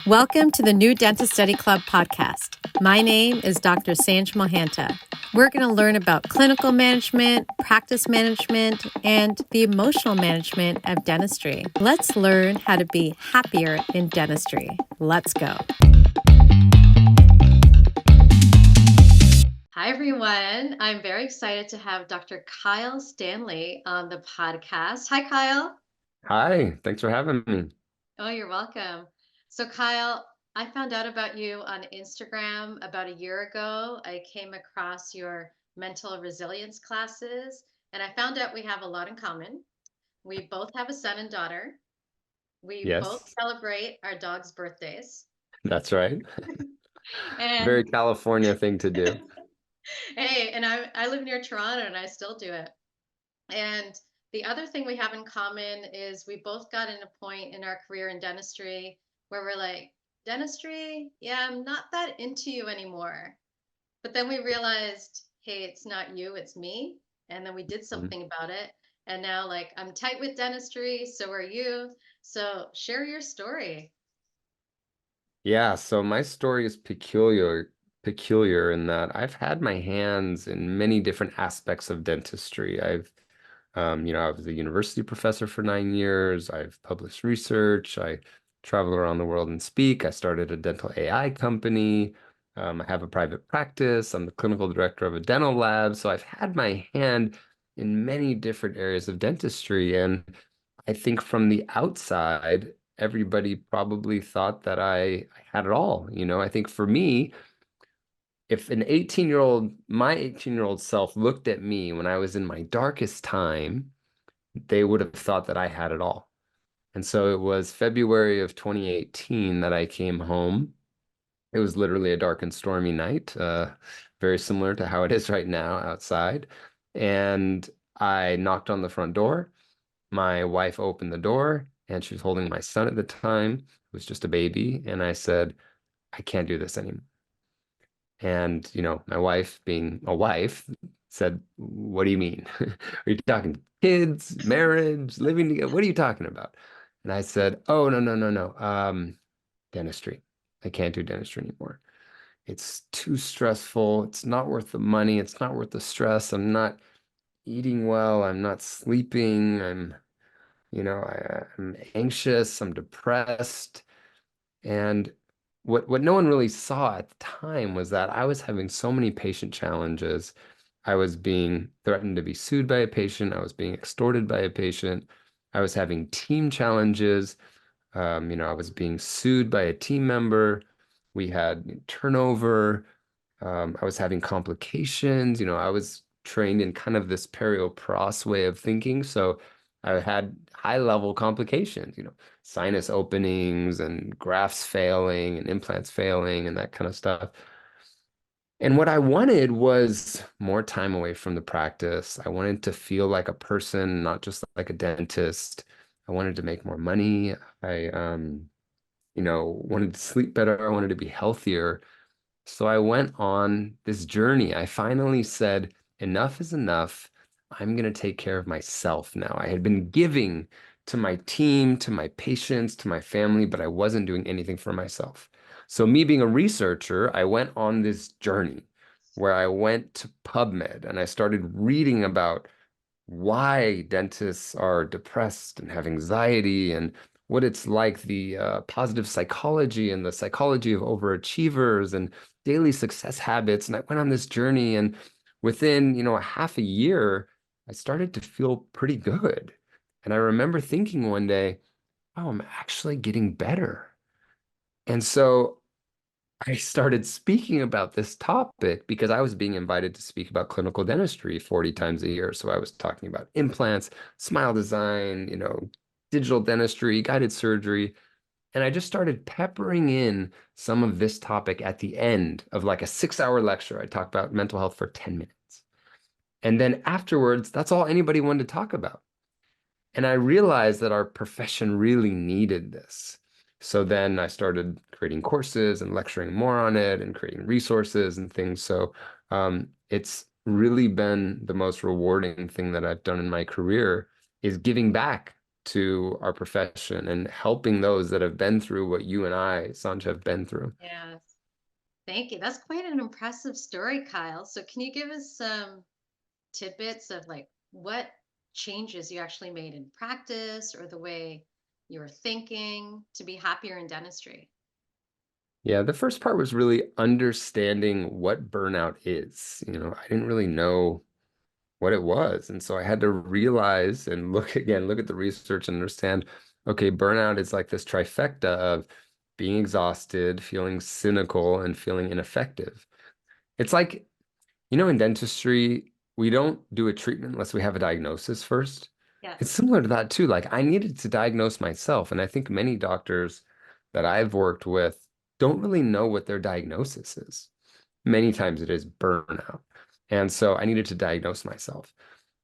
Welcome to the New Dentist Study Club podcast. My name is Dr. Sanj Mohanta. We're going to learn about clinical management, practice management, and the emotional management of dentistry. Let's learn how to be happier in dentistry. Let's go. Hi, everyone. I'm very excited to have Dr. Kyle Stanley on the podcast. Hi, Kyle. Hi, thanks for having me. Oh, you're welcome. So, Kyle, I found out about you on Instagram about a year ago. I came across your mental resilience classes, and I found out we have a lot in common. We both have a son and daughter. We both Yes, celebrate our dog's birthdays. that's right. Very And California thing to do. hey, and I live near Toronto and I still do it. And the other thing we have in common is we both got in a point in our career in dentistry where we're like, dentistry, yeah, I'm not that into you anymore. But then we realized, hey, it's not you, it's me. And then we did Mhm. something about it. And now, like, I'm tight with dentistry, so are you. So share your story. Yeah, so my story is peculiar in that I've had my hands in many different aspects of dentistry. I was a university professor for 9 years. I've published research. I travel around the world and speak. I started a dental AI company. I have a private practice. I'm the clinical director of a dental lab. So I've had my hand in many different areas of dentistry. And I think from the outside, everybody probably thought that I had it all. I think for me, if my 18-year-old self looked at me when I was in my darkest time, they would have thought that I had it all. And so it was February of 2018 that I came home. It was literally a dark and stormy night, very similar to how it is right now outside. And I knocked on the front door. My wife opened the door, and she was holding my son at the time, who was just a baby. And I said, I can't do this anymore. And, my wife, being a wife, said, what do you mean? Are you talking kids, marriage, living together? What are you talking about? And I said, oh, no, no, no, no. Dentistry. I can't do dentistry anymore. It's too stressful. It's not worth the money. It's not worth the stress. I'm not eating well. I'm not sleeping. I'm anxious. I'm depressed. And what no one really saw at the time was that I was having so many patient challenges. I was being threatened to be sued by a patient. I was being extorted by a patient. I was having team challenges. I was being sued by a team member. We had turnover. I was having complications. I was trained in kind of this perio-pros way of thinking. So I had high level complications, sinus openings and grafts failing and implants failing and that kind of stuff. And what I wanted was more time away from the practice. I wanted to feel like a person, not just like a dentist. I wanted to make more money. I wanted to sleep better. I wanted to be healthier. So I went on this journey. I finally said, enough is enough. I'm going to take care of myself now. I had been giving to my team, to my patients, to my family, but I wasn't doing anything for myself. So, me being a researcher, I went on this journey where I went to PubMed and I started reading about why dentists are depressed and have anxiety and what it's like, the positive psychology and the psychology of overachievers and daily success habits. And I went on this journey, and within, a half a year, I started to feel pretty good. And I remember thinking one day, oh, I'm actually getting better. And so I started speaking about this topic because I was being invited to speak about clinical dentistry 40 times a year. So I was talking about implants, smile design, digital dentistry, guided surgery. And I just started peppering in some of this topic at the end of like a 6-hour lecture. I talked about mental health for 10 minutes. And then afterwards, that's all anybody wanted to talk about. And I realized that our profession really needed this. So then I started creating courses and lecturing more on it and creating resources and things. So it's really been the most rewarding thing that I've done in my career is giving back to our profession and helping those that have been through what you and I, Sanj, have been through. Yes. Thank you. That's quite an impressive story, Kyle. So can you give us some tidbits of like what changes you actually made in practice or the way you were thinking to be happier in dentistry? Yeah, the first part was really understanding what burnout is. I didn't really know what it was. And so I had to realize and look at the research and understand, okay, burnout is like this trifecta of being exhausted, feeling cynical, and feeling ineffective. It's like, in dentistry, we don't do a treatment unless we have a diagnosis first. It's Yes. similar to that too. Like I needed to diagnose myself. And I think many doctors that I've worked with don't really know what their diagnosis is. Many times it is burnout. And so I needed to diagnose myself.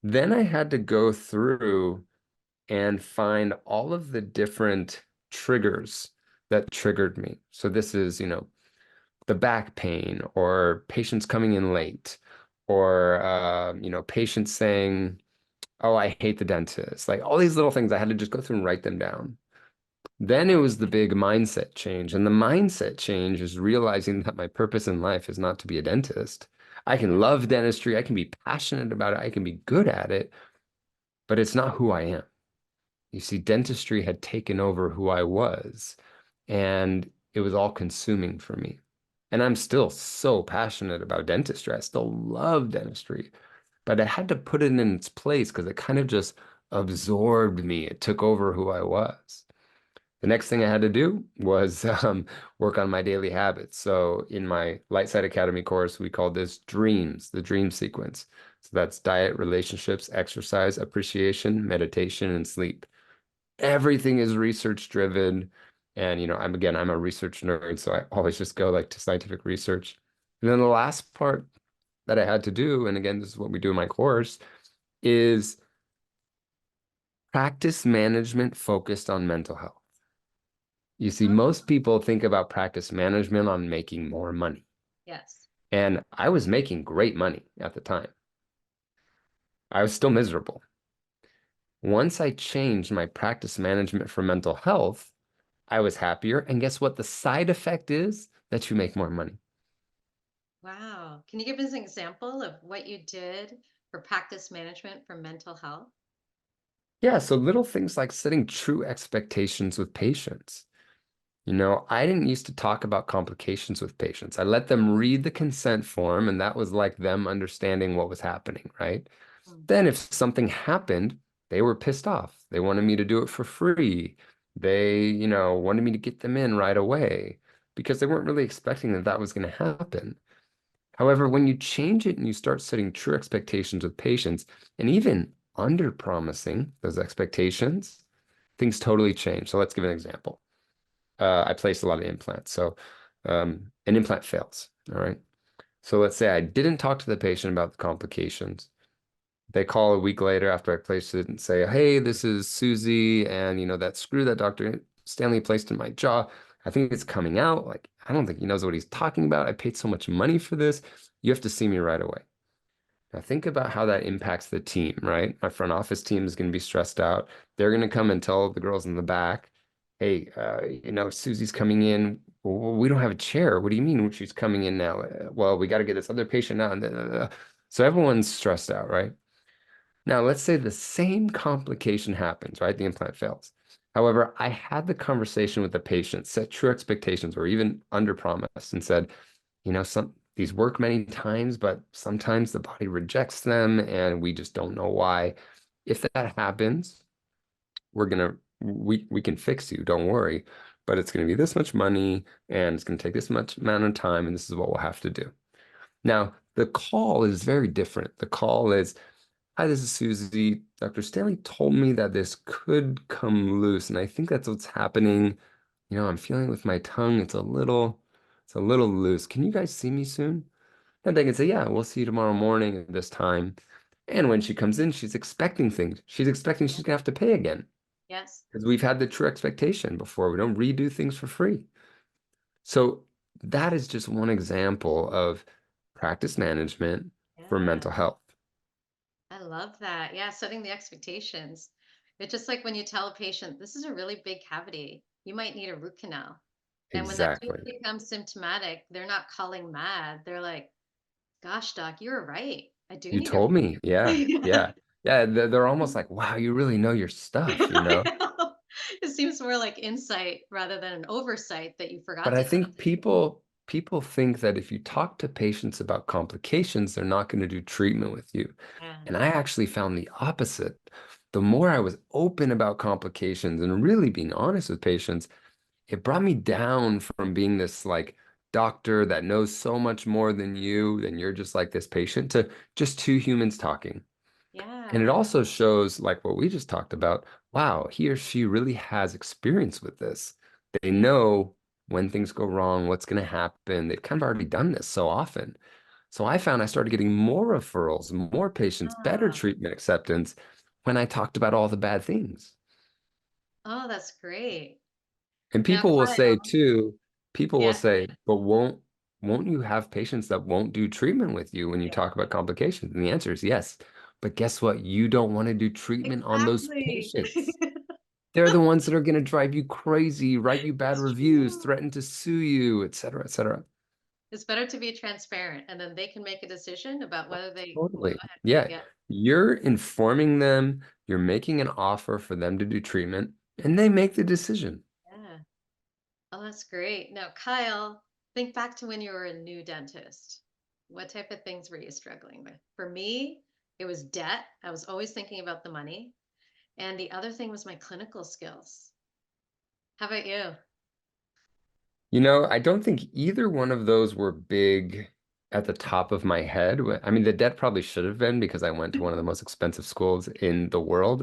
Then I had to go through and find all of the different triggers that triggered me. So this is, the back pain or patients coming in late or, patients saying, oh, I hate the dentist. Like all these little things, I had to just go through and write them down. Then it was the big mindset change. And the mindset change is realizing that my purpose in life is not to be a dentist. I can love dentistry. I can be passionate about it. I can be good at it, but it's not who I am. You see, dentistry had taken over who I was, and it was all consuming for me. And I'm still so passionate about dentistry. I still love dentistry, but I had to put it in its place because it kind of just absorbed me. It took over who I was. The next thing I had to do was work on my daily habits. So in my Light Side Academy course, we call this dreams, the dream sequence. So that's diet, relationships, exercise, appreciation, meditation, and sleep. Everything is research driven. And I'm a research nerd, so I always just go like to scientific research. And then the last part that I had to do, and again, this is what we do in my course, is practice management focused on mental health. You see, Oh, most people think about practice management on making more money. yes. And I was making great money at the time. I was still miserable. Once I changed my practice management for mental health, I was happier. And guess what? The side effect is that you make more money. Wow. Can you give us an example of what you did for practice management for mental health? Yeah, so little things like setting true expectations with patients. I didn't used to talk about complications with patients. I let them read the consent form, and that was like them understanding what was happening, right? Mm. Then if something happened, they were pissed off. They wanted me to do it for free. They, wanted me to get them in right away because they weren't really expecting that that was going to happen. However, when you change it and you start setting true expectations with patients and even under promising those expectations, things totally change. So let's give an example. I placed a lot of implants. So an implant fails. All right. So let's say I didn't talk to the patient about the complications. They call a week later after I placed it and say, hey, this is Susie, and that screw that Dr. Stanley placed in my jaw, I think it's coming out. Like, I don't think he knows what he's talking about. I paid so much money for this. You have to see me right away. Now think about how that impacts the team, right? My front office team is going to be stressed out. They're going to come and tell the girls in the back, hey, Susie's coming in. Well, we don't have a chair. What do you mean she's coming in now? Well, we got to get this other patient out. So everyone's stressed out, right? Now, let's say the same complication happens, right? The implant fails. However, I had the conversation with the patient, set true expectations or even under promise and said, some these work many times, but sometimes the body rejects them and we just don't know why. If that happens, we can fix you, don't worry. But it's gonna be this much money and it's gonna take this much amount of time, and this is what we'll have to do. Now, the call is very different. The call is, hi, this is Susie. Dr. Stanley told me that this could come loose, and I think that's what's happening. I'm feeling it with my tongue. It's a little loose. Can you guys see me soon? And they can say, yeah, we'll see you tomorrow morning at this time. And when she comes in, she's expecting things. She's expecting Yeah. she's gonna have to pay again Yes. because we've had the true expectation before. We don't redo things for free. So that is just one example of practice management for Yeah. mental health. I love that. Yeah, setting the expectations. It's just like when you tell a patient, this is a really big cavity. You might need a root canal. And when that tooth Exactly. becomes symptomatic, they're not calling mad. They're like, gosh, doc, you were right. I do You need a told me. Yeah. root Yeah. Yeah. They're almost like, wow, you really know your stuff, you know? I know. It seems more like insight rather than an oversight that you But forgot I to think test. people think that if you talk to patients about complications, they're not going to do treatment with you. Yeah. And I actually found the opposite. The more I was open about complications and really being honest with patients, it brought me down from being this like doctor that knows so much more than you, and you're just like this patient, to just two humans talking. And it Yeah. also shows, like what we just talked about, wow, he or she really has experience with this. They Yeah. know when things go wrong, what's going to happen. They've kind of already done this so often. So I found I started getting more referrals, more patients, better Oh, treatment acceptance when I talked about all the bad things. oh, that's great. And Now, people will say Kyle, too, people will yeah, say, but won't you have patients that won't do treatment with you when you yeah, talk about complications? And the answer is yes. But guess what? You don't want to do treatment on those exactly. patients. They're the ones that are going to drive you crazy, write you bad It's reviews, true. threaten to sue you, et cetera, et cetera. It's better to be transparent and then they can make a decision about whether they will go Totally. ahead. Yeah. Yeah. You're informing them, you're making an offer for them to do treatment, and they make the decision. Yeah. Oh, that's great. Now, Kyle, think back to when you were a new dentist. What type of things were you struggling with? For me, it was debt. I was always thinking about the money. And the other thing was my clinical skills. How about you? You know, I don't think either one of those were big at the top of my head. I mean, the debt probably should have been because I went to one of the most expensive schools in the world,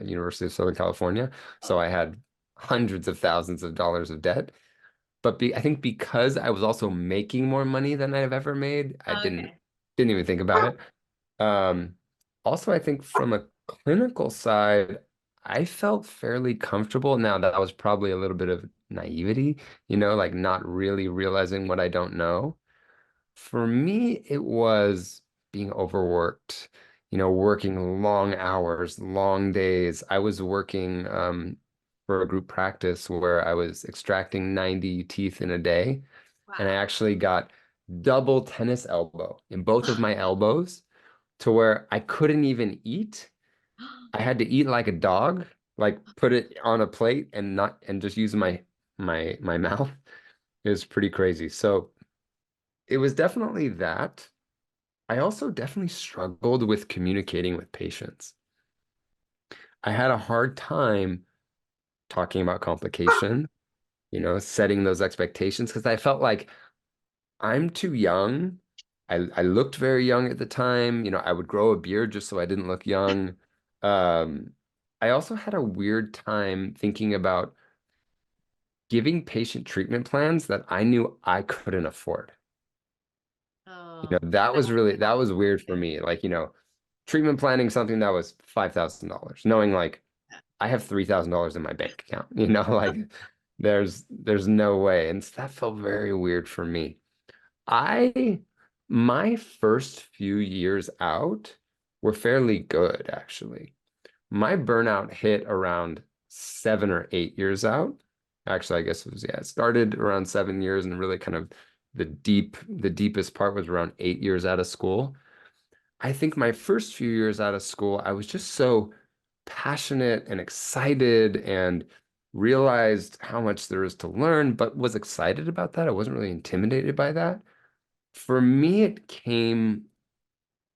University of Southern California. So Oh, I had hundreds of thousands of dollars of debt. But I think because I was also making more money than I've ever made, I okay. didn't even think about it. Um, Also, I think from a clinical side, I felt fairly comfortable. Now, that was probably a little bit of naivety, like not really realizing what I don't know. For me, it was being overworked, working long hours, long days. I was working for a group practice where I was extracting 90 teeth in a day, and I Wow. actually got double tennis elbow in both of my elbows to where I couldn't even eat. I had to eat like a dog, like put it on a plate and just use my mouth. It was pretty crazy. So it was definitely that. I also definitely struggled with communicating with patients. I had a hard time talking about complication, setting those expectations because I felt like I'm too young. I looked very young at the time. I would grow a beard just so I didn't look young. Um, I also had a weird time thinking about giving patient treatment plans that I knew I couldn't afford. Oh, That was weird for me. Like, treatment planning something that was $5,000, knowing like I have $3,000 in my bank account, like there's no way. And that felt very weird for me. I My first few years out were fairly good, actually. My burnout hit around 7 or 8 years out. Actually, I guess it started around 7 years, and really kind of the deepest part was around 8 years out of school. I think my first few years out of school, I was just so passionate and excited and realized how much there is to learn, but was excited about that. I wasn't really intimidated by that. For me, it came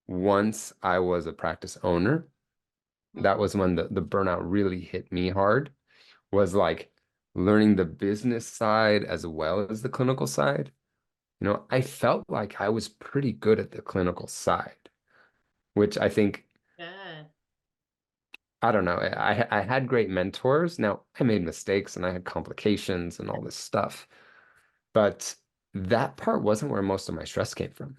once I was a practice owner. That mm, was when the burnout really hit me hard, was like learning the business side as well as the clinical side. I felt like I was pretty good at the clinical side, which I think, good. I don't know, I had great mentors. Now, I made mistakes and I had complications and all this stuff, but that part wasn't where most of my stress came from.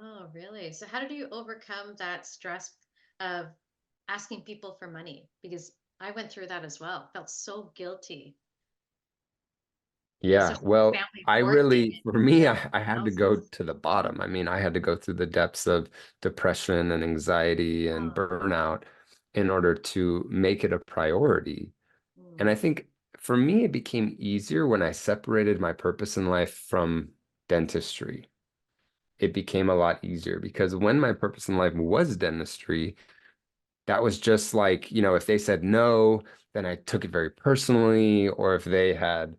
Oh, really? So how did you overcome that stress of asking people for money? Because I went through that as well. Felt so guilty, Yeah, especially with well, family forcing it for me, into I had to go houses. to the bottom. I mean, I had to go through the depths of depression and anxiety and Oh, burnout. in order to make it a priority. And I Mm. think for me, it became easier when I separated my purpose in life from dentistry. It became a lot easier because when my purpose in life was dentistry, that was just like, if they said no, then I took it very personally, or if they had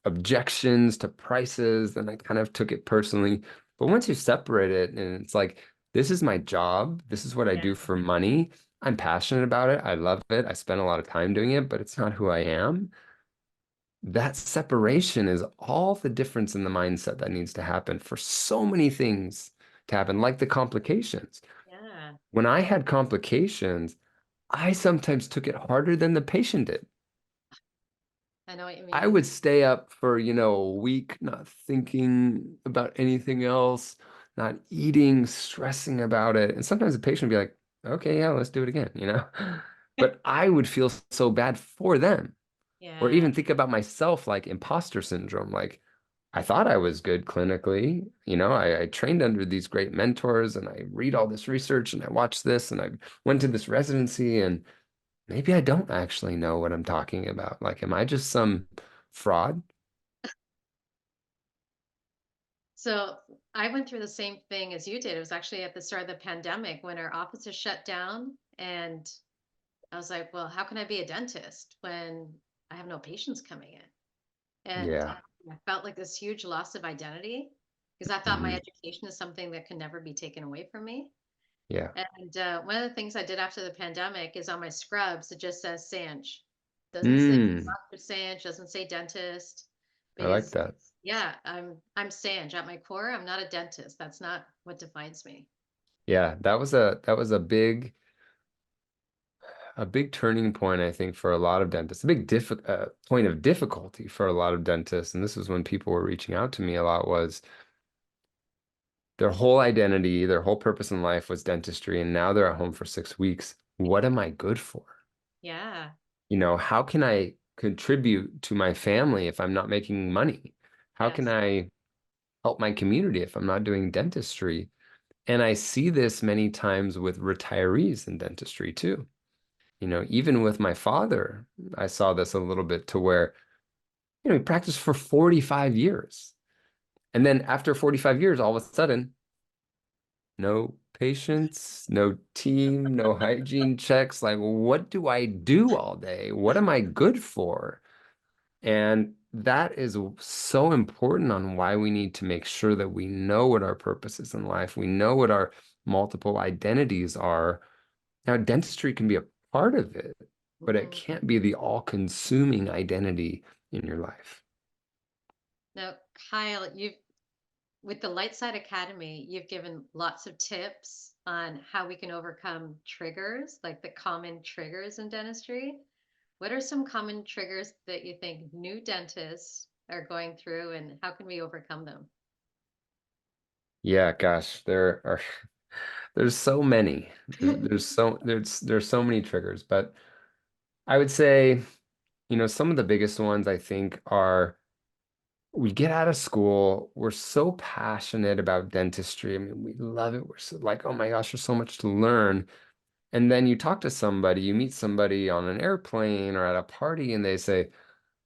objections to prices, then I kind of took it personally. But once you separate it and it's like, this is my job, this is what I Yeah. do for money. I'm passionate about it. I love it. I spend a lot of time doing it, but it's not who I am. That separation is all the difference in the mindset that needs to happen for so many things to happen, like the complications. Yeah. When I had complications, I sometimes took it harder than the patient did. I know what you I mean. would stay up for, a week, not thinking about anything else, not eating, stressing about it. And sometimes the patient would be like, okay, yeah, let's do it again. But I would feel so bad for them, or Yeah. even think about myself like imposter syndrome. Like, I thought I was good clinically. I trained under these great mentors and I read all this research and I watched this and I went to this residency and maybe I don't actually know what I'm talking about. Like, am I just some fraud? So I went through the same thing as you did. It was actually at the start of the pandemic when our offices shut down. And I was like, well, how can I be a dentist when I have no patients coming in? And Yeah. I felt like this huge loss of identity because I thought my Hmm. education is something that can never be taken away from me. Yeah. And one of the things I did after the pandemic is on my scrubs, it just says Sanj. Doesn't say Mm, Dr. Sanj, doesn't say dentist. I like Because that. yeah, I'm Sanj. At my core, I'm not a dentist. That's not what defines me. Yeah, that was a big turning point, I think, for a lot of dentists. A big point of difficulty for a lot of dentists, and this is when people were reaching out to me a lot, was their whole identity, their whole purpose in life was dentistry, and now they're at home for 6 weeks. What am I good for? Yeah. How can I contribute to my family if I'm not making money? How can Yes. I help my community if I'm not doing dentistry? And I see this many times with retirees in dentistry too. Even with my father, I saw this a little bit to where, he practiced for 45 years. And then after 45 years, all of a sudden, no patients, no team, no hygiene checks. Like, what do I do all day? What am I good for? And that is so important on why we need to make sure that we know what our purpose is in life. We know what our multiple identities are. Now, dentistry can be a part of it, but it Hmm. can't be the all-consuming identity in your life. Now, Kyle, you've with the Light Side Academy, you've given lots of tips on how we can overcome triggers, like the common triggers in dentistry. What are some common triggers that you think new dentists are going through, and how can we overcome them? Yeah, gosh, there's so many. There's so many triggers, but I would say, some of the biggest ones I think are we get out of school, we're so passionate about dentistry. I mean, we love it. We're so like, oh my gosh, there's so much to learn. And then you talk to somebody, you meet somebody on an airplane or at a party, and they say,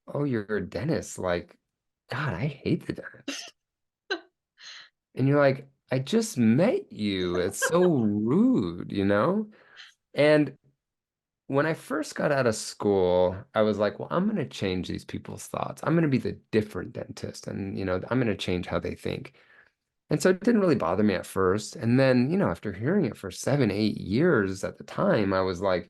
oh, you're a dentist. Like, God, I hate the dentist. And you're like, I just met you. It's so rude? And when I first got out of school, I was like, well, I'm going to change these people's thoughts. I'm going to be the different dentist and, I'm going to change how they think. And so it didn't really bother me at first. And then, after hearing it for 7, 8 years at the time, I was like,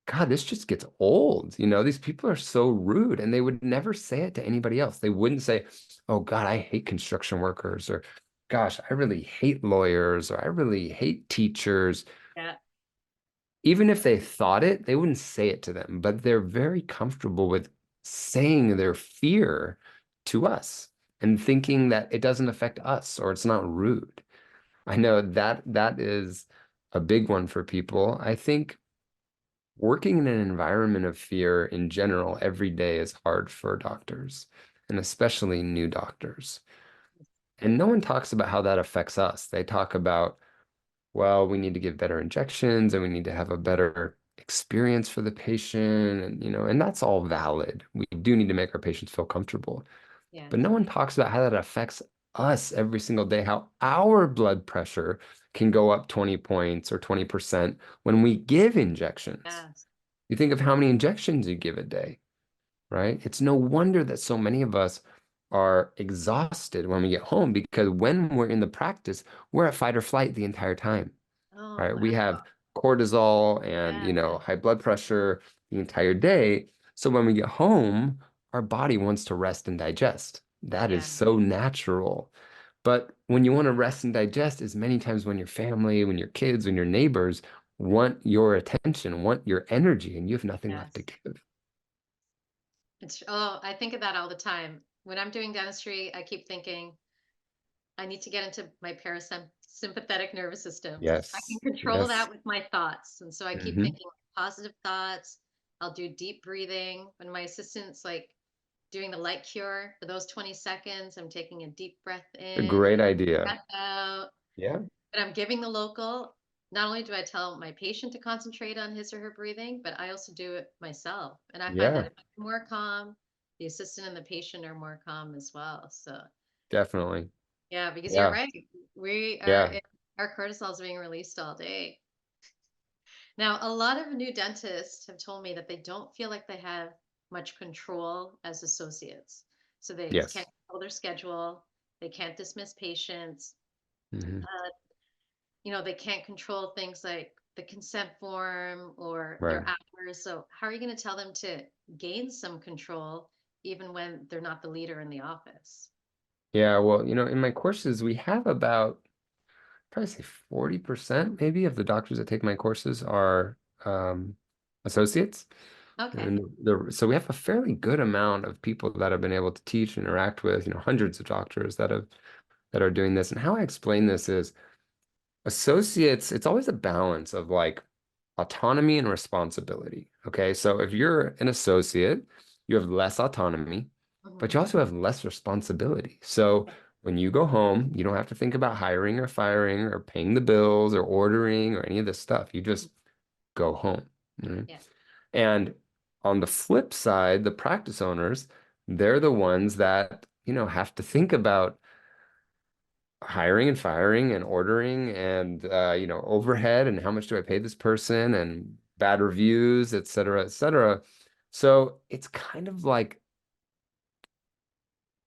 God, this just gets old. These people are so rude and they would never say it to anybody else. They wouldn't say, oh God, I hate construction workers, or gosh, I really hate lawyers, or I really hate teachers. Yeah. Even if they thought it, they wouldn't say it to them, but they're very comfortable with saying their fear to us and thinking that it doesn't affect us or it's not rude. I know that is a big one for people. I think working in an environment of fear in general every day is hard for doctors, and especially new doctors. And no one talks about how that affects us. They talk about, well, we need to give better injections and we need to have a better experience for the patient. And, and that's all valid. We do need to make our patients feel comfortable. But Yes. no one talks about how that affects us every single day, how our blood pressure can go up 20 points or 20% when we give injections. Yes. You think of how many injections you give a day, right? It's no wonder that so many of us are exhausted when we get home because when we're in the practice, we're at fight or flight the entire time, Oh, right? We wow. have cortisol and, Yeah. high blood pressure the entire day. So when we get home, our body wants to rest and digest. That is Yeah. so natural. But when you want to rest and digest is many times when your family, when your kids, when your neighbors want your attention, want your energy, and you have nothing left to Yes. give. I think of that all the time. When I'm doing dentistry, I keep thinking, I need to get into my parasympathetic nervous system because I can Yes. control Yes. that with my thoughts. And so I keep Hmm. thinking positive thoughts. I'll do deep breathing. When my assistant's like doing the light cure for those 20 seconds, I'm taking a deep breath A in, great idea. breath out, Yeah. but I'm giving the local. Not only do I tell my patient to concentrate on his or her breathing, but I also do it myself. And I find that Yeah. if I'm more calm, the assistant and the patient are more calm as well. So Definitely. yeah, because you're Yeah. right. We are Yeah. in, our cortisol is being released all day. Now, a lot of new dentists have told me that they don't feel like they have much control as associates. So they can't Yes. control their schedule, they can't dismiss patients. Hmm. Uh, they can't control things like the consent form or Right. their hours. So how are you going to tell them to gain some control even when they're not the leader in the office? Yeah. Well, in my courses, we have about probably say 40% maybe of the doctors that take my courses are associates. Okay. And so we have a fairly good amount of people that have been able to teach and interact with, hundreds of doctors that are doing this. And how I explain this is associates, it's always a balance of like autonomy and responsibility. Okay. So if you're an associate, you have less autonomy, but Hmm. you also have less responsibility. So when you go home, you don't have to think about hiring or firing or paying the bills or ordering or any of this stuff. You Hmm. just go home. Right? Yeah. And on the flip side, the practice owners, they're the ones that, have to think about hiring and firing and ordering and overhead and how much do I pay this person and bad reviews, et cetera, et cetera. So it's kind of like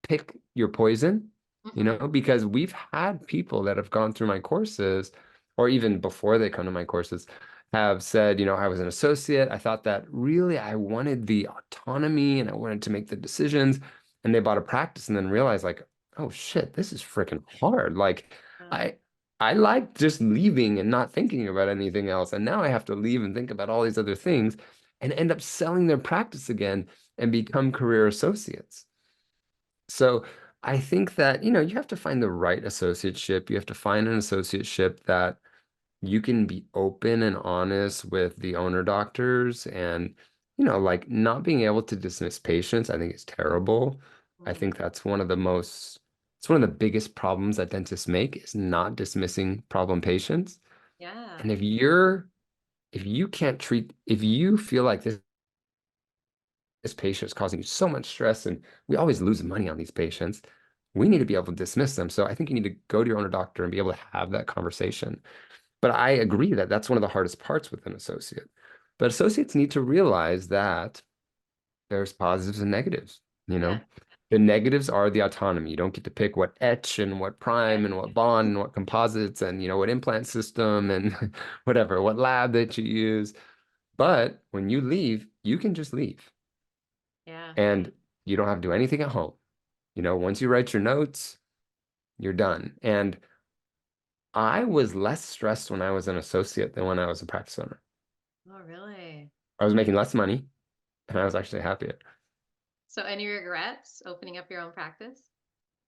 pick your poison, Hmm. because we've had people that have gone through my courses, or even before they come to my courses, have said, I was an associate. I thought that really I wanted the autonomy and I wanted to make the decisions. And they bought a practice and then realized, like, oh shit, this is freaking hard. Like, Uh, I I like just leaving and not thinking about anything else. And now I have to leave and think about all these other things and end up selling their practice again and become career associates. So I think that, you have to find the right associateship. You have to find an associateship that you can be open and honest with the owner doctors and, like not being able to dismiss patients, I think is terrible. I mm, think it's one of the biggest problems that dentists make is not dismissing problem patients. yeah. And if you feel like this patient is causing you so much stress and we always lose money on these patients. We need to be able to dismiss them. So I think you need to go to your owner doctor and be able to have that conversation. But I agree that that's one of the hardest parts with an associate. But associates need to realize that there's positives and negatives, you Yeah. know? The negatives are the autonomy. You don't get to pick what etch and what Yeah. prime and what bond and what composites and what implant system and whatever, what lab that you use. But when you leave, you can just leave. Yeah. And you don't have to do anything at home. Once you write your notes, you're done. And I was less stressed when I was an associate than when I was a practice owner. Oh, really? I was making less money and I was actually happier. So, any regrets opening up your own practice?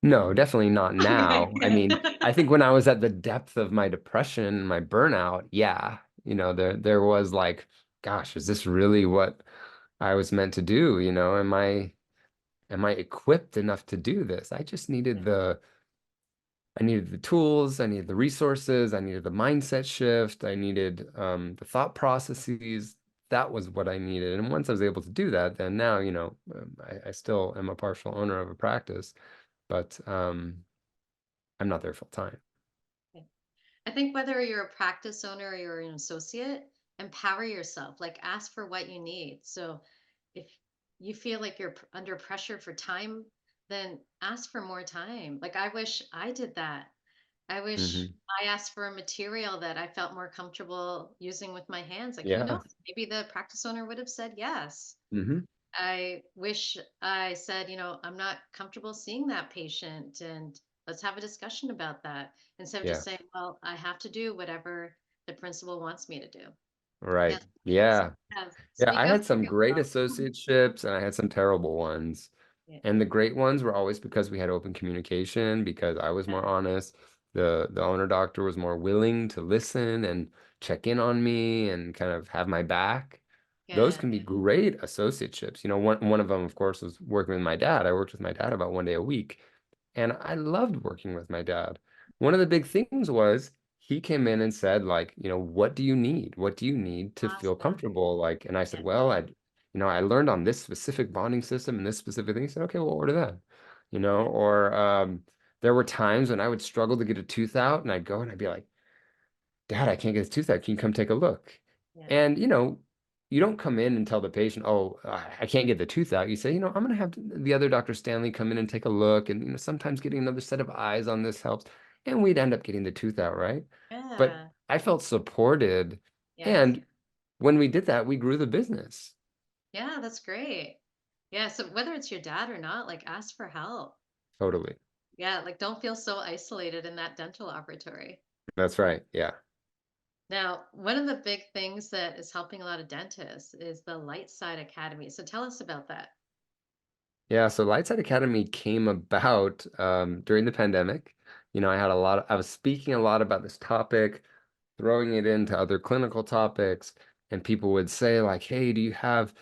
No, definitely not Okay. now. I mean, I think when I was at the depth of my depression, my burnout, yeah, there was like, gosh, is this really what I was meant to do? Am I equipped enough to do this? I just needed I needed the tools, I needed the resources, I needed the mindset shift, I needed the thought processes. That was what I needed. And once I was able to do that, then now, I still am a partial owner of a practice, but I'm not there full time. Yeah. I think whether you're a practice owner or you're an associate, empower yourself, like ask for what you need. So if you feel like you're under pressure for time, then ask for more time. Like I wish I did that. I wish Hmm. I asked for a material that I felt more comfortable using with my hands. Like who Yeah. knows? Maybe the practice owner would have said yes. Hmm. I wish I said, I'm not comfortable seeing that patient and let's have a discussion about that instead of just Yeah. saying, well, I have to do whatever the principal wants me to do. Right. Yes. Yeah. Yes. Yeah, Speak I up had for some great yourself. associateships and I had some terrible ones. Yeah. And the great ones were always because we had open communication, because I was more honest. The owner doctor was more willing to listen and check in on me and kind of have my back. Those Good. can be great associateships. One of them, of course, was working with my dad. I worked with my dad about 1 day a week. And I loved working with my dad. One of the big things was he came in and said, like, what do you need? What do you need to feel Awesome. comfortable? Like, and I Yeah. said, well, I learned on this specific bonding system and this specific thing. He said, okay, we'll order that. Yeah. Or there were times when I would struggle to get a tooth out and I'd go and I'd be like, Dad, I can't get his tooth out. Can you come take a look? Yeah. And, you don't come in and tell the patient, oh, I can't get the tooth out. You say, I'm going to have the other Dr. Stanley come in and take a look. And, sometimes getting another set of eyes on this helps. And we'd end up getting the tooth out, right? But Yeah. I felt supported. Yes. And when we did that, we grew the business. Yeah, that's great. Yeah. So whether it's your dad or not, like ask for help. Totally. Yeah. Like don't feel so isolated in that dental laboratory. That's right. Yeah. Now, one of the big things that is helping a lot of dentists is the Light Side Academy. So tell us about that. Yeah, so Lightside Academy came about during the pandemic. I was speaking a lot about this topic, throwing it into other clinical topics, and people would say like, "Hey, do you have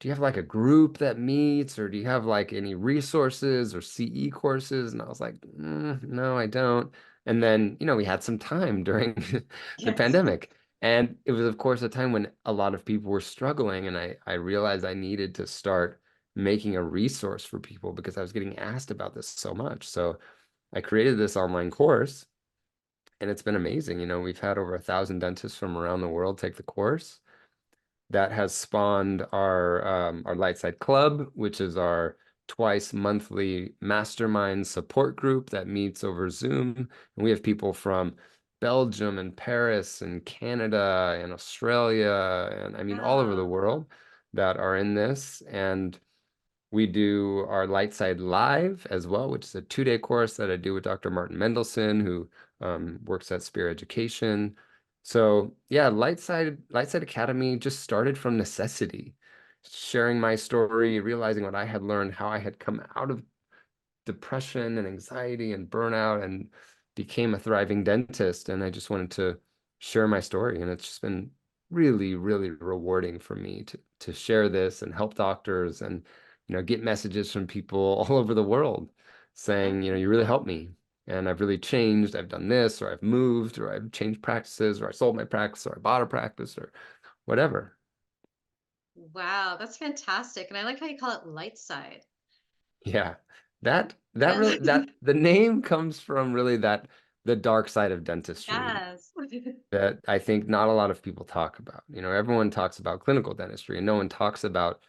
like a group that meets, or do you have like any resources or CE courses?" And I was like, "No, I don't." And then, we had some time during the Yes. pandemic. And it was, of course, a time when a lot of people were struggling, and I realized I needed to start making a resource for people because I was getting asked about this so much. So I created this online course, and it's been amazing. We've had over 1,000 dentists from around the world take the course. That has spawned our Lightside Club, which is our twice monthly mastermind support group that meets over Zoom. And we have people from Belgium and Paris and Canada and Australia and I mean all over the Wow. world that are in this. And we do our Lightside Live as well, which is a 2 day course that I do with Dr. Martin Mendelson, who works at Spear Education. So yeah, Lightside Academy just started from necessity, sharing my story, realizing what I had learned, how I had come out of depression and anxiety and burnout and became a thriving dentist. And I just wanted to share my story. And it's just been really, really rewarding for me to share this and help doctors and, get messages from people all over the world saying, Yeah. you really helped me. And I've really changed. I've done this, or I've moved, or I've changed practices, or I sold my practice, or I bought a practice, or whatever. Wow, that's fantastic. And I like how you call it light side. Yeah. That Yes. really that the name comes from really that the dark side of dentistry Yes. that I think not a lot of people talk about. Everyone talks about clinical dentistry and no one talks about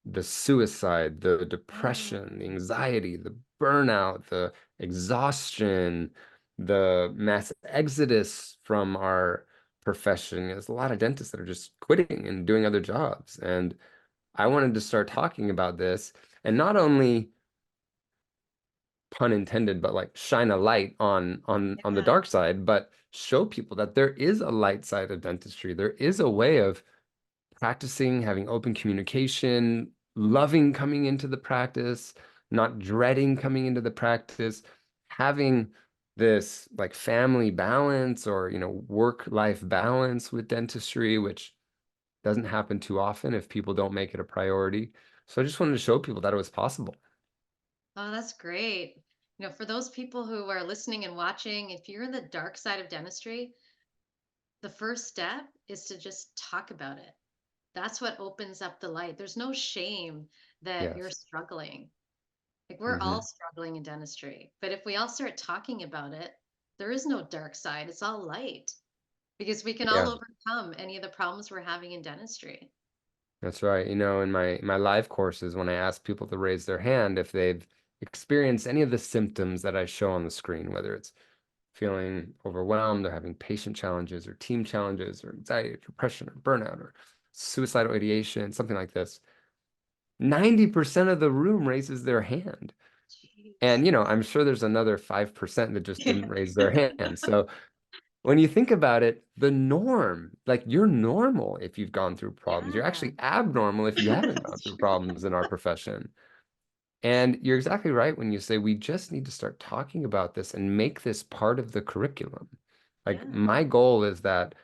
the suicide, the depression, the Mm. anxiety, the burnout, the exhaustion, the mass exodus from our profession. There's a lot of dentists that are just quitting and doing other jobs. And I wanted to start talking about this and not only pun intended, but like shine a light on the Yeah. dark side, but show people that there is a light side of dentistry. There is a way of practicing, having open communication, loving coming into the practice, not dreading coming into the practice, having this like family balance or, work-life balance with dentistry, which doesn't happen too often if people don't make it a priority. So I just wanted to show people that it was possible. Oh, that's great. For those people who are listening and watching, if you're in the dark side of dentistry, the first step is to just talk about it. That's what opens up the light. There's no shame that you're Yes. struggling. Like we're all Hmm. struggling in dentistry. But if we all start talking about it, there is no dark side. It's all light because we can all Yeah, overcome any of the problems we're having in dentistry. that's right. In my live courses, when I ask people to raise their hand if they've experienced any of the symptoms that I show on the screen, whether it's feeling overwhelmed or having patient challenges or team challenges or anxiety, depression or burnout or suicidal ideation, something like this, 90% of the room raises their hand. Jeez. And, I'm sure there's another 5% that just didn't raise their hand. So when you think about it, the norm, like you're normal if you've gone through problems. You're Yeah, actually abnormal if you haven't gone that's through true. problems in our profession. And you're exactly right when you say we just need to start talking about this and make this part of the curriculum. Like Yeah. my goal is that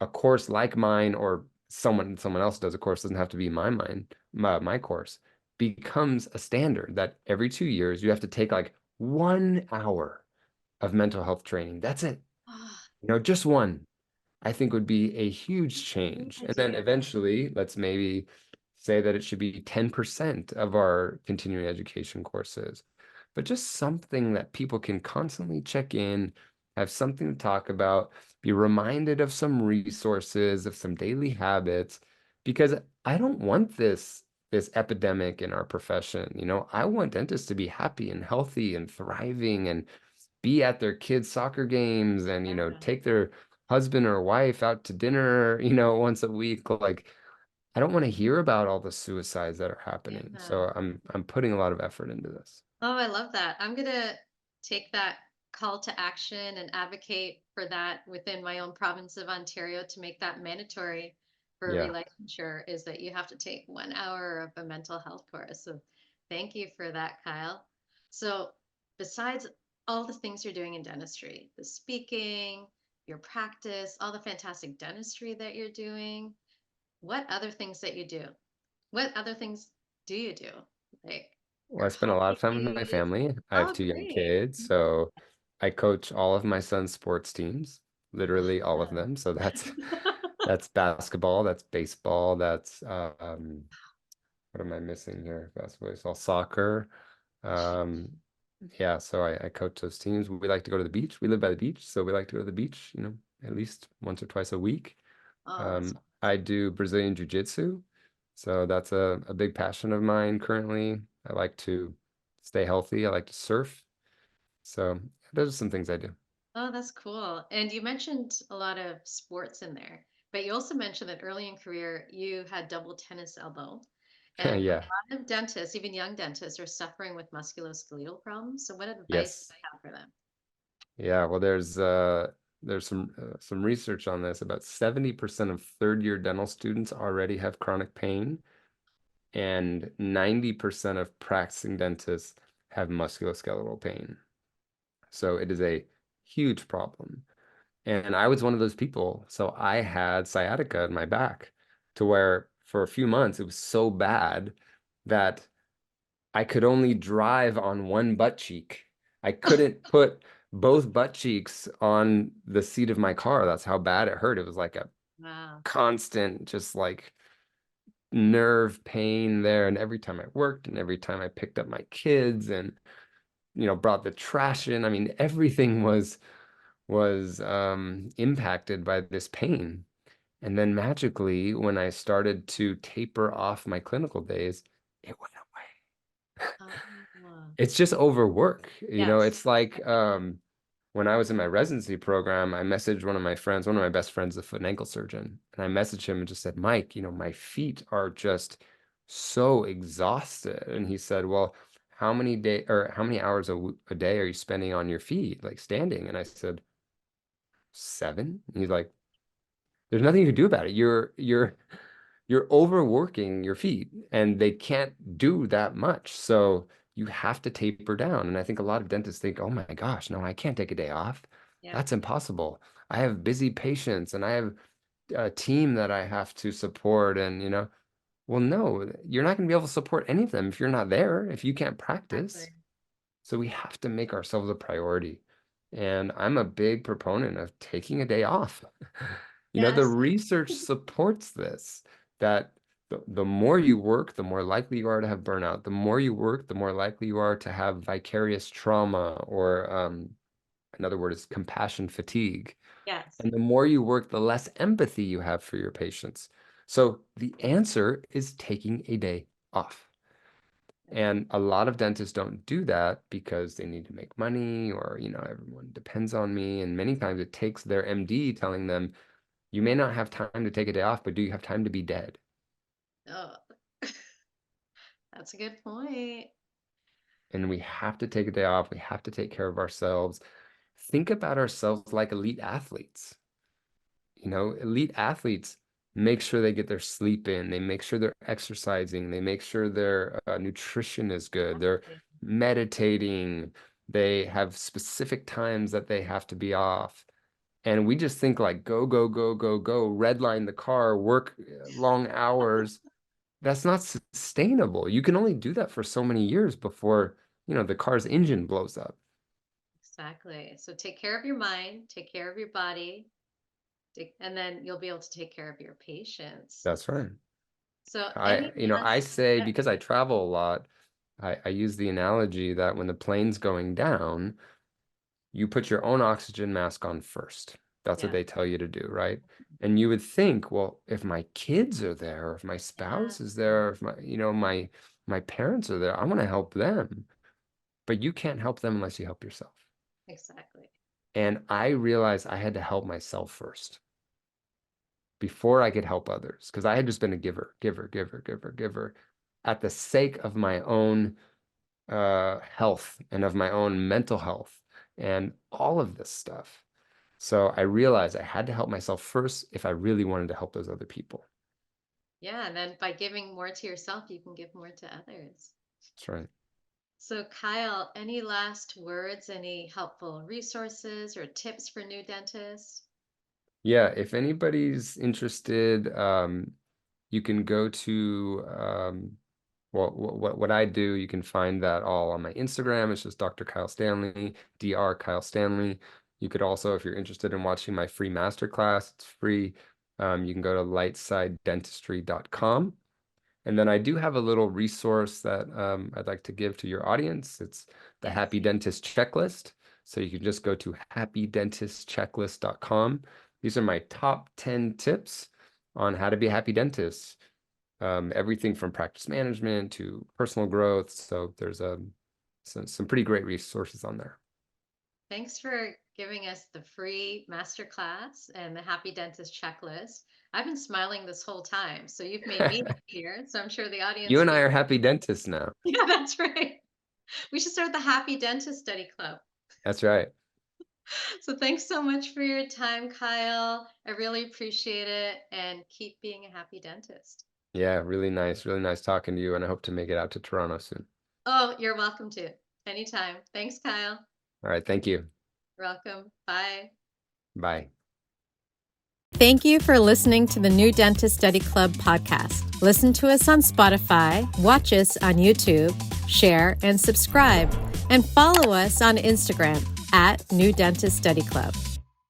a course like mine or someone else does a course doesn't have to be my course becomes a standard that every 2 years you have to take like 1 hour of mental health training. That's it. Oh, Just one. I think would be a huge great change. And then idea. eventually, let's maybe say that it should be 10% of our continuing education courses, but just something that people can constantly check in, have something to talk about, be reminded of some resources, of some daily habits, because I don't want this epidemic in our profession. I want dentists to be happy and healthy and thriving and be at their kids' soccer games and, Yeah. take their husband or wife out to dinner, once a week. Like, I don't want to hear about all the suicides that are happening. Yeah. So I'm putting a lot of effort into this. Oh, I love that. I'm gonna take that call to action and advocate for that within my own province of Ontario to make that mandatory for Yeah. relicensure is that you have to take 1 hour of a mental health course. So thank you for that, Kyle. So besides all the things you're doing in dentistry, the speaking, your practice, all the fantastic dentistry that you're doing, what other things that you do? What other things do you do? Like Well, I your spend a lot of time with my hobbies? family. I have Oh, 2 young great. kids, so I coach all of my son's sports teams, literally all of Wow. them. So that's basketball, that's baseball, that's what am I missing here? Basketball, baseball, soccer. Um, yeah, so I coach those teams. We like to go to the beach. We live by the beach, so we like to go to the beach, at least once or twice a week. Oh, that's I do Brazilian Jiu-Jitsu, so that's a big passion of mine currently. I like to stay healthy. I like to surf. So those are some things I do. that's cool. And you mentioned a lot of sports in there, but you also mentioned that early in career you had double tennis elbow. And a Yeah. lot of dentists, even young dentists, are suffering with musculoskeletal problems. So what advice do Yes. you have for them? Yeah, well, there's some research on this. About 70% of third-year dental students already have chronic pain, and 90% of practicing dentists have musculoskeletal pain. So it is a huge problem. And I was one of those people. So I had sciatica in my back to where for a few months it was so bad that I could only drive on one butt cheek. I couldn't put both butt cheeks on the seat of my car. That's how bad it hurt. It was like a Wow. constant, just like nerve pain there. And every time I worked and every time I picked up my kids and, brought the trash in, I mean, everything was impacted by this pain. And then magically, when I started to taper off my clinical days, it went away. Oh, It's just overwork. yes. It's like when I was in my residency program, I messaged one of my friends, one of my best friends, a foot and ankle surgeon, and I messaged him and just said, Mike, my feet are just so exhausted. And he said, well, how many hours a day are you spending on your feet, like standing? And I said, 7. And he's like, there's nothing you can do about it. You're overworking your feet and they can't do that much. So you have to taper down. And I think a lot of dentists think, oh my gosh, no, I can't take a day off. Yeah. That's impossible. I have busy patients and I have a team that I have to support. And, well, no, you're not going to be able to support any of them if you're not there, if you can't practice. Exactly. So we have to make ourselves a priority. And I'm a big proponent of taking a day off. The Yes. research supports this, that the more you work, the more likely you are to have burnout. The more you work, the more likely you are to have vicarious trauma, or another word is compassion fatigue. Yes. And the more you work, the less empathy you have for your patients. So the answer is taking a day off. And a lot of dentists don't do that because they need to make money, or, everyone depends on me. And many times it takes their MD telling them, you may not have time to take a day off, but do you have time to be dead? Oh, that's a good point. And we have to take a day off. We have to take care of ourselves. Think about ourselves like elite athletes. Elite athletes make sure they get their sleep in. They make sure they're exercising. They make sure their nutrition is good. They're Exactly. meditating. They have specific times that they have to be off. And we just think like, go, go, go, go, go, redline the car, work long hours. That's not sustainable. You can only do that for so many years before, the car's engine blows up. Exactly. So take care of your mind, take care of your body, and then you'll be able to take care of your patients. That's right. So I, any you know, I last, say, yeah, because I travel a lot, I use the analogy that when the plane's going down, you put your own oxygen mask on first. That's what yeah, they tell you to do, right? And you would think, well, if my kids are there, or if my yeah, spouse is there, or if my parents are there, I want to help them. But you can't help them unless you help yourself. exactly. And I realized I had to help myself first before I could help others, because I had just been a giver, giver, giver, giver, giver, at the sake of my own health and of my own mental health and all of this stuff. So I realized I had to help myself first if I really wanted to help those other people. Yeah, and then by giving more to yourself, you can give more to others. That's right. So Kyle, any last words, any helpful resources or tips for new dentists? Yeah, if anybody's interested, you can go to well, what I do. You can find that all on my Instagram. It's just Dr. Kyle Stanley, Dr. Kyle Stanley. You could also, if you're interested in watching my free masterclass, it's free. You can go to lightsidedentistry.com. And then I do have a little resource that I'd like to give to your audience. It's the Yes. Happy Dentist Checklist. So you can just go to happydentistchecklist.com. These are my top 10 tips on how to be a happy dentist. Everything from practice management to personal growth. So there's some pretty great resources on there. Thanks for giving us the free masterclass and the Happy Dentist checklist. I've been smiling this whole time, so you've made me happier. So I'm sure the You audience and I feels. are happy dentists now. Yeah, that's right. We should start the Happy Dentist Study Club. That's right. So thanks so much for your time, Kyle. I really appreciate it, and keep being a happy dentist. Yeah, really nice talking to you. And I hope to make it out to Toronto soon. Oh, you're welcome to. Anytime. Thanks, Kyle. All right. Thank you. You're welcome. Bye. Bye. Thank you for listening to the New Dentist Study Club podcast. Listen to us on Spotify, watch us on YouTube, share and subscribe, and follow us on Instagram at New Dentist Study Club.